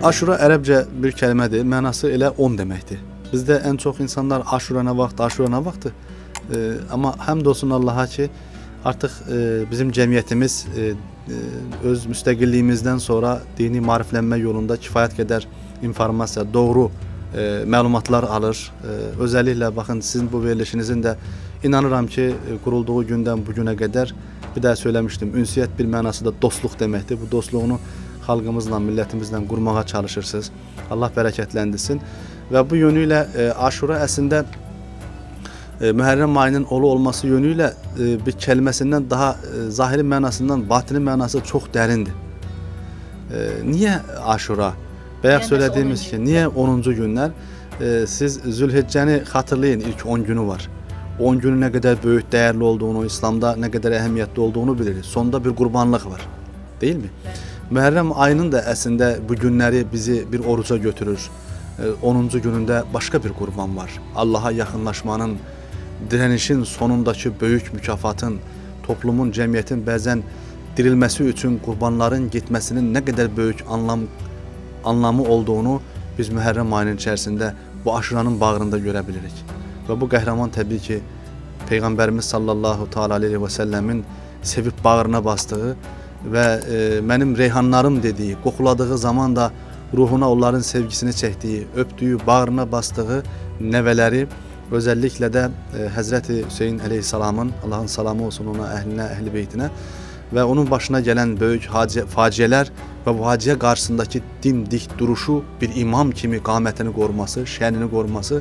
Aşura ərəbcə bir kəlmədir, mənası elə 10 deməkdir. Bizdə ən çox insanlar Aşura nə vaxt, Aşura nə vaxtdır? Amma həmd olsun Allaha ki, artıq bizim cəmiyyətimiz öz müstəqilliyimizdən sonra dini maariflənmə yolunda kifayət qədər informasiya, doğru məlumatlar alır. Özəlliklə baxın, sizin bu verilişinizin də inanıram ki, qurulduğu gündən bu günə qədər bir daha söyləmişdim, ünsiyyət bir mənası da dostluq deməkdir. Bu dostluğunu xalqımızla, millətimizlə qurmağa çalışırsınız. Allah bərəkətləndirsin. Və bu yönü ilə Aşura əslində Mühərrəm ayının olması yönü ilə bir kəlməsindən daha zahiri mənasından batini mənası çox dərindir. Niyə Aşura? Bayaq söylədiyimiz ki, niyə 10-cu günlər? Siz Zülhiccəni xatırlayın, ilk 10 günü var. 10 günün nə qədər böyük, dəyərli olduğunu, İslamda nə qədər əhəmiyyətli olduğunu bilirik. Sonda bir qurbanlıq var, değil mi? Mühərrəm ayının da əslində bu günləri bizi bir oruca götürür. 10-cu günündə başqa bir qurban var. Allaha yaxınlaşmanın, direnişin sonundakı böyük mükafatın, toplumun, cəmiyyətin bəzən dirilməsi üçün qurbanların getməsinin nə qədər böyük anlamı olduğunu biz Mühərrəm ayının içərisində bu Aşuranın bağrında görə bilirik. Və bu qəhrəman təbii ki, Peyğəmbərimiz sallallahu aleyhi və səlləmin sevib bağrına basdığı və mənim reyhanlarım dediyi, qoxuladığı zaman da ruhuna onların sevgisini çəkdiyi, öpdüyü, bağrına basdığı nəvələri, özəlliklə də Həzrəti Hüseyin əleyhissalamın, Allahın salamı olsun ona, əhlinə, əhl-i beytinə və onun başına gələn böyük faciələr və bu faciə qarşısındakı dimdik duruşu bir imam kimi qamətini qoruması, şənini qoruması